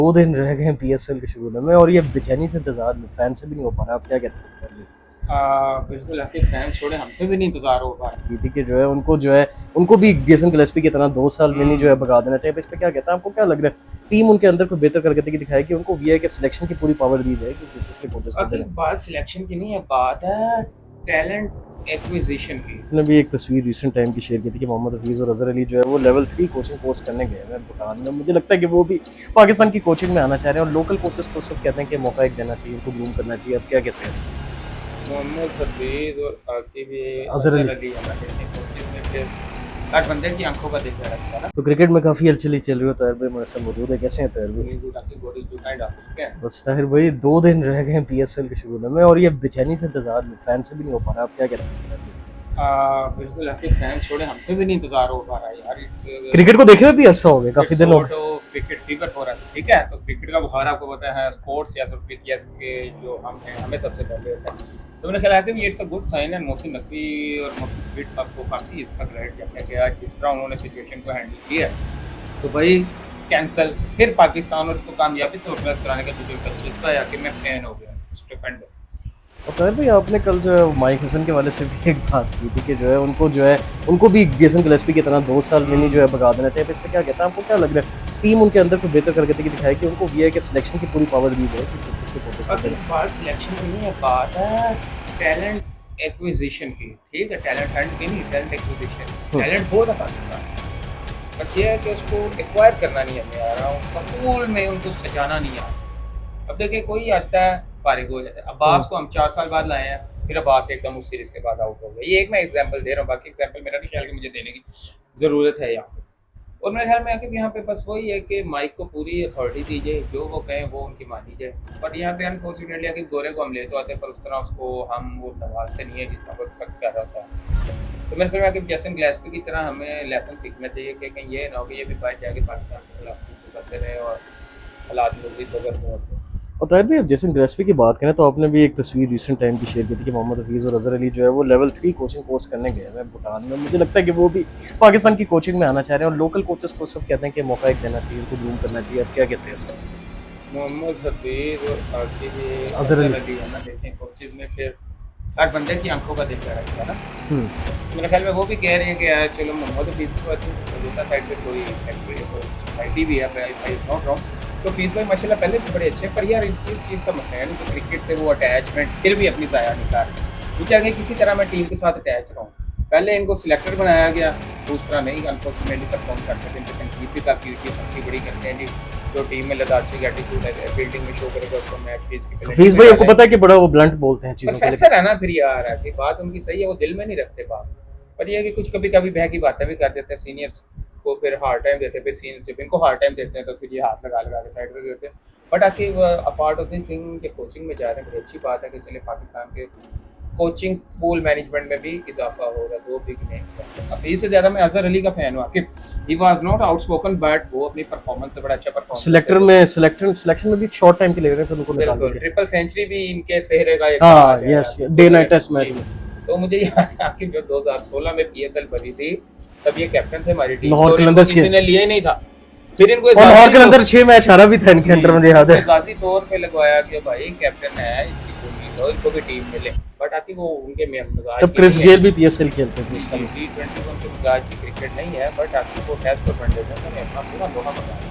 2 दिन रह गए हैं पीएसएल के शुरू होने में और ये बेचैनी से इंतज़ार फैन से भी नहीं हो पा रहा। आप क्या कहते हैं इस बारे में? बिल्कुल आपके फैंस छोड़े हमसे भी नहीं इंतजार हो पा रहा। जीटी के जो है उनको भी जेसन गिलेस्पी की तरह 2 साल में नहीं जो है हम्म। भगा देना चाहिए। इस पे क्या कहते हैं? आपको क्या लग रहा है? टीम उनके अंदर कोई बेहतर करके दिखाएगी कि उनको ये है कि सिलेक्शन की पूरी पावर दी जाए कि पिछले कोचेस को बाकी देना। बात सिलेक्शन की नहीं है, बात है टैलेंट एक्विजिशन की। उसने भी एक तस्वीर रिसेंट टाइम की शेयर की थी कि मोहम्मद हफीज़ और अज़हर अली जो है वो लेवल 3 कोचिंग कोर्स करने गए हैं भूटान में। मुझे लगता है कि वो भी पाकिस्तान की कोचिंग में आना चाह रहे हैं और लोकल कोचेस को सब कहते हैं कि मौका एक देना चाहिए, उनको ग्रूम करना चाहिए। अब क्या कहते हैं? मोहम्मद हफीज और आकिब अज़हर अजहर अली। अली है ना, देखने कोचिंग में फिर हर बंदे की आंखों का देखा रखता है ना। तो क्रिकेट में काफ़ी हलचल चल रही हो। ताहिर भाई हमारे साथ मौजूद है। कैसे हैं ताहिर भाई? Very good, Aqib body to kind of ठीक है। बस ताहिर भाई 2 दिन रह गए हैं पीएसएल के शुरू होने में और ये बेचैनी से इंतज़ार फैन से भी नहीं हो पा रहा। आप क्या कहते हैं? बिल्कुल आपके फैंस छोड़े हमसे भी नहीं इंतजार हो पा रहा है यार। इट्स क्रिकेट को देखे हुए भी ऐसा हो गया काफ़ी इट्स दिन हो गए। Sort of cricket fever for us, ठीक है। तो क्रिकेट का बुखार आपको पता है, स्पोर्ट्स या फिर पीटीएस के जो हम हैं हमें सबसे पहले होता है। तो मैंने ख्याल है कि ये इट्स अ गुड साइन है। मोहसिन नकवी और मोहसिन स्पीड साहब को काफ़ी इसका क्रेडिट जाता है कि आज जिस तरह उन्होंने सिचुएशन को हैंडल किया है। तो भाई कैंसल फिर पाकिस्तान और इसको कामयाबी से ऑर्गेनाइज कराने का मुझे जिस पर आके मैं फैन हो गया। स्टुपेंडस। और ताहिर भाई आपने कल जो है माइक हसन के वाले से भी एक बात की थी कि जो है उनको भी जेसन गिलेस्पी की तरह 2 साल में नहीं जो है भगा देना चाहिए। इस पे क्या कहते हैं? आपको क्या लग रहा है? टीम उनके अंदर कोई बेहतर करके दिखाएगी कि उनको ये है कि सिलेक्शन की पूरी पावर दी जाए कि पिछले कोचेस को बाकी देना। बात सिलेक्शन की नहीं है, बात है टैलेंट एक्विजिशन की, ठीक है। टैलेंट हंट की नहीं, टैलेंट एक्विजिशन। टैलेंट बहुत है पाकिस्तान में, बस ये है कि उसको एक्वायर करना नहीं हमें आ रहा, उनका पूल में उनको सजाना नहीं आ रहा। अब देखिए कोई आता है फारिग हो जाता है। अब्बास को हम 4 साल बाद लाए हैं, फिर अब्बास एकदम उस सीरीज के बाद आउट हो गए। ये एक मैं एग्जांपल दे रहा हूँ, बाकी एग्जांपल मेरा नहीं ख्याल कि मुझे देने की ज़रूरत है यहाँ पे। और मेरे ख्याल में आके यहाँ पे बस वही है कि माइक को पूरी अथॉरिटी दी जाए, जो वो कहें वो उनकी मानी जाए। बट यहाँ पे अनफॉर्चुनेटली आके गोरे को हम ले तो आते हैं, पर उस तरह उसको हम वो नवाजते नहीं है जिस तरह वो एक्सपेक्ट कर रहा होता है। तो मेरे ख्याल में आके जैसन ग्लेस्पी की तरह हमें लेसन सीखना चाहिए कि कहीं ये ना हो कि ये भी बात जाके पाकिस्तान के खिलाफ करते रहे और हालात मजीद बदल हो। और ताहिर भाई अब जेसन गिलेस्पी की बात करें तो आपने भी एक तस्वीर रिसेंट टाइम की शेयर की थी कि मोहम्मद हफीज़ और अज़हर अली जो है वो लेवल 3 कोचिंग कोर्स करने गए हैं भूटान में। मुझे लगता है कि वो भी पाकिस्तान की कोचिंग में आना चाह रहे हैं और लोकल कोचेस को सब कहते हैं कि मौका एक देना चाहिए, उनको ग्रूम करना चाहिए। अब क्या कहते हैं इसमें? मोहम्मद हफीज और आकिब अज़हर अजहर अली। अली है ना, देखें कोचेज में फिर हर बंदे की आंखों का देखा रखता है ना। हम्म। तो मेरे ख्याल में वो भी कह रहे हैं कि यार चलो मोहम्मद हफीज को आई थिंक सजोता साइड पे कोई फैक्ट्री कोई सोसाइटी भी है, आई नॉट रॉन्ग। तो फीस भाई माशाल्लाह पहले भी बड़े अच्छे हैं, पर यार इस चीज़ का मसला है ना कि क्रिकेट से वो अटैचमेंट फिर भी अपनी ज़ाया नहीं कर रहे। वो चाहे किसी तरह मैं टीम के साथ अटैच रहूँ। पहले इनको सिलेक्टर बनाया गया तो उस तरह नहीं अनफॉर्चुनेटली परफॉर्म कर सकते। इनकी तनकीद भी काफ़ी होती है, सबकी बड़ी करते हैं जी जो टीम में लदार्जिक एटीट्यूड है फील्डिंग में शो करेगा उसको मैच फीस की हफीज़ भाई आपको पता है कि बड़ा वो ब्लंट बोलते हैं चीज़ों को लेकर। प्रोफेसर है ना। फिर यार है कि बात उनकी सही है, वो दिल में नहीं रखते बात। पर ये है कि कुछ कभी कभी बह की बातें भी कर देते हैं सीनियर्स को, फिर हार्ड टाइम देते हैं, फिर सीनियर जब इनको हार्ड टाइम देते हैं तो फिर ये हाथ लगा लगा के साइड में देते हैं। बट आखिर अपार्ट ऑफ दिस थिंग के कोचिंग में जा रहे हैं, बड़ी अच्छी बात है कि चले पाकिस्तान के कोचिंग पूल मैनेजमेंट में भी इजाफा हो रहा है। दो बिग नेम्स हैं। हफीज से ज़्यादा मैं अजहर अली का फैन हूँ। Aqib he was not outspoken but वो अपनी परफॉर्मेंस से बड़ा अच्छा परफॉर्म सिलेक्शन में भी शॉर्ट टाइम के ले रहे थे उनको निकाल बिल्कुल के। ट्रिपल सेंचुरी भी इनके सेहरे का एक हाँ ताज है यस यार। डे नाइट टेस्ट मैच में तो मुझे याद है कि जब 2016 में पीएसएल बनी थी तब ये कैप्टन थे हमारी टीम लाहौर और इनको कलंदर्स किसी के। ने लिया ही नहीं था। फिर इनको और लाहौर एजाजी के अंदर 6 मैच हारा भी था इनके अंडर, मुझे याद है। एजाजी तौर पे लगवाया कि भाई कैप्टन है इसकी उम्मीद हो इनको भी टीम मिले। बट आती वो उनके मजाज तब क्रिस गेल भी पीएसएल खेलते थे उस समय। T20 उनके मजाज की क्रिकेट नहीं है, बट आती वो टेस्ट पर वनडे में अपना पूरा लोहा मंगाया।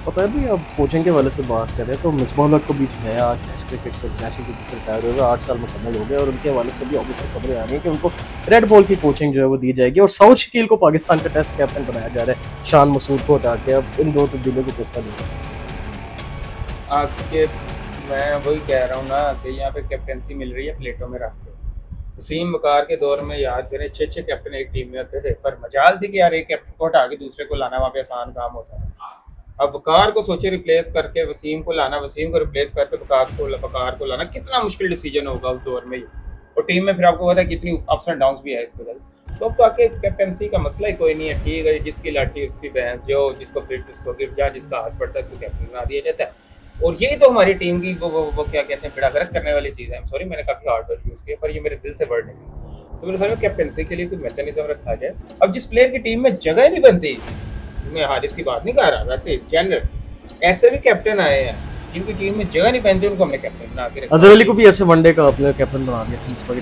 पता है भी अब कोचिंग के वाले से बात करें तो मिसबाह उल हक को भी जो है आज टेस्ट क्रिकेट से इंटरनेशनल क्रिकेट से रिटायर हो गए, 8 साल मुकम्मल हो गए और उनके हवाले से भी ऑब्वियसली खबरें आ रही हैं कि उनको रेड बॉल की कोचिंग जो है वो दी जाएगी और साउथ शकील को पाकिस्तान का टेस्ट कैप्टन बनाया जा रहा है शान मसूद को हटा के। अब इन दो तब्दीलियों को कैसा नहीं? आपके मैं वही कह रहा हूँ ना कि यहाँ पे कैप्टनसी मिल रही है प्लेटों में रख के। वसीम वकार के दौर में याद करें 6 कैप्टन एक टीम में होते थे, पर मजाल थी कि यार एक कैप्टन को हटा के दूसरे को लाना वहाँ पे आसान काम होता है। अब वकार को सोचे रिप्लेस करके वसीम को लाना, वसीम को रिप्लेस करके वकार को लाना कितना मुश्किल डिसीजन होगा उस दौर में ही। और टीम में फिर आपको पता है कितनी अप्स एंड डाउन्स भी है इस वजह। तो अब तो आके कैप्टनसी का मसला ही कोई नहीं है, ठीक है जिसकी लाठी उसकी भैंस, जो जिसको फिट उसको गिर जा, जिसका हाथ पड़ता है उसको कैप्टन बना दिया जाता है। और यही तो हमारी टीम की वो क्या कहते हैं बेड़ा गर्क करने वाली चीज़ है। सॉरी मैंने काफ़ी हार्ड वर्ड यूज़ किया पर ये मेरे दिल से वर्ड नहीं। तो मेरे ख्याल में कैप्टनसी के लिए कोई मैकेनिज्म रखा जाए। अब जिस प्लेयर की टीम में जगह नहीं बनती, मैं हारिस की बात नहीं कर रहा, वैसे जनरल ऐसे भी कैप्टन आए हैं जिनकी टीम में जगह नहीं पहनती, उनको हमने कैप्टन बना के रखा। अजहर अली को भी ऐसे वनडे का अपने कैप्टन बना दिया, टीम पर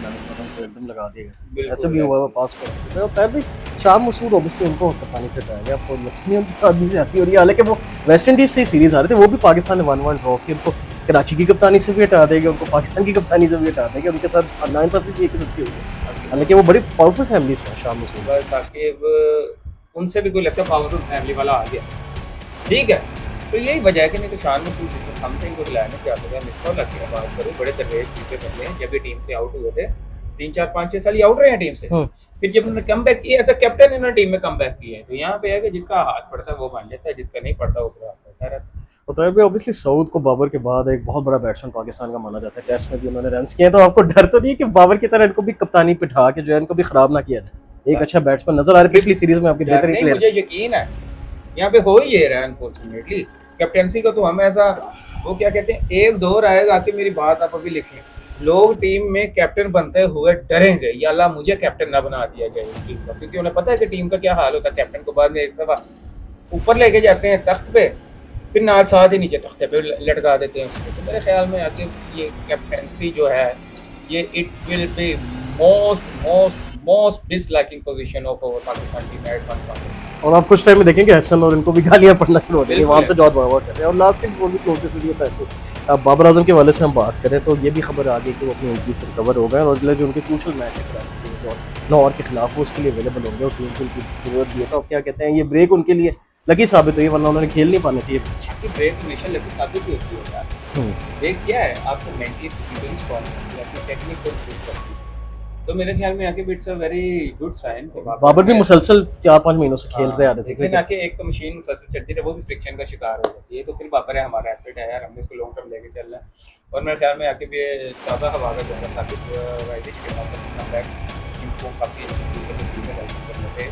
तो एकदम लगा दिया गया। ऐसे बिल्कुल भी हुआ है ऐसे। पास पर। और भी शाम मसूद ऑब्वियसली उनको कप्तानी से हटाया गया, आपको लगती उनके साथ भी ज्यादती हो रही है। हालांकि वो वेस्ट इंडीज से सीरीज आ रहे थे, वो भी पाकिस्तान ने 1-1 ड्रॉ की, उनको कराची की कप्तानी से भी हटा देगा, उनको पाकिस्तान की कप्तानी से भी हटा देगा, उनके साथ नाइंसाफी भी एक ही सबकी हुई है। हालांकि वो बड़ी पावरफुल फैमिली है शाम मसूद। बस आकिब उनसे भी कोई लगता है पावरफुल फैमिली वाला आ गया, ठीक है। तो यही वजह है कि नहीं तो शान मसूद जिसको हम थे इनको खिलाने क्या होता है, मिसफॉल लग गया। बात करूँ बड़े दरवेश जीते बंदे हैं, जब ये टीम से आउट हुए थे 3-4-5-6 साल ये आउट रहे हैं टीम से। फिर जब उन्होंने कम बैक किया एज अ कैप्टन, इन्होंने टीम में कम बैक किया है। तो यहाँ पे है कि जिसका हाथ पड़ता है वो बन जाता है, जिसका नहीं पड़ता वो पड़ता रहता है। उतार भी ऑब्वियसली सऊद को बाबर के बाद एक बहुत बड़ा बैट्समैन पाकिस्तान का माना जाता है, टेस्ट में भी उन्होंने रन किए हैं, तो आपको डर तो नहीं है कि बाबर की तरह इनको भी कप्तानी पिठा के जो है इनको भी खराब ना किया जाए। एक अच्छा बैट्समैन नजर आ रहा है पिछली सीरीज में आपकी बेहतरीन नहीं, प्लेयर। मुझे यकीन है यहाँ पे हो ही रहा है अनफॉर्चुनेटली। कैप्टनसी का तो हम ऐसा वो क्या कहते हैं, एक दौर आएगा कि मेरी बात आप अभी लिख लें, लोग टीम में कैप्टन बनते हुए डरेंगे, या अल्लाह मुझे कैप्टन ना बना दिया जाए इस टीम का, क्योंकि उन्हें पता है कि टीम का क्या हाल होता है। कैप्टन को बाद में एक सफा ऊपर लेके जाते हैं तख्त पे, फिर नाच साथ ही नीचे तख्ते पे लटका देते हैं उसको। तो मेरे ख्याल में आके ये कैप्टनसी जो है ये it will be most disliking position of our Pakistan team at one point. और आप कुछ टाइम में देखेंगे हसन और इनको भी गालियां पड़ना शुरू हो जाएंगी, बिल्कुल वहां से जॉर्ज बाबर कर रहे हैं। और लास्ट एक बोल भी छोटे से होता है तो अब बाबर आजम के वाले से हम बात करें तो ये भी खबर आ गई कि वो अपनी इंजरी से रिकवर हो गए और अगले जो उनके क्रूशल मैच है कराची और लाहौर के खिलाफ वो उसके लिए अवेलेबल होंगे और टीम को उनकी जरूरत भी है। तो अब क्या कहते हैं, ये ब्रेक उनके लिए लकी साबित हुई, वरना उन्होंने खेल नहीं पाने थे ये मैच। आपकी ब्रेक हमेशा लकी साबित ही होती है यार। ब्रेक क्या है, आपको मेंटली फिजिकली स्ट्रांग करती है, अपनी टेक्निक को इम्प्रूव करती है। तो मेरे ख्याल में आके it's a very good sign. Babar भी मुसलसल 4-5 महीनों से खेलते आ रहे थे। लेकिन आके एक तो मशीन मुसलसल चलती है, वो भी फ्रिक्शन का शिकार हो जाती है। तो फिर बाबर है हमारा एसेट है यार, हमने इसको लॉन्ग टर्म लेके चलना है। और मेरे ख्याल में आके भी ताज़ा हवा का जो है साबित वाइदिश के साथ कमबैक इनको काफ़ी अच्छी तरीके से टीम में हेल्प करने पे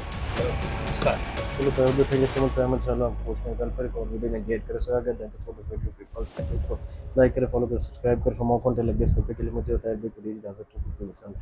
चलो पैर भी थे जैसे मैं टाइम चलो आप पोस्ट में कल पर एक और वीडियो में गेट करे सो अगर दैट छोटे वीडियो पीपल से को लाइक करे, फॉलो करे, सब्सक्राइब करे for more content like this. तब तक के लिए मुझे होता है भी खुद ही इजाजत, टू पीपल सेल्फ।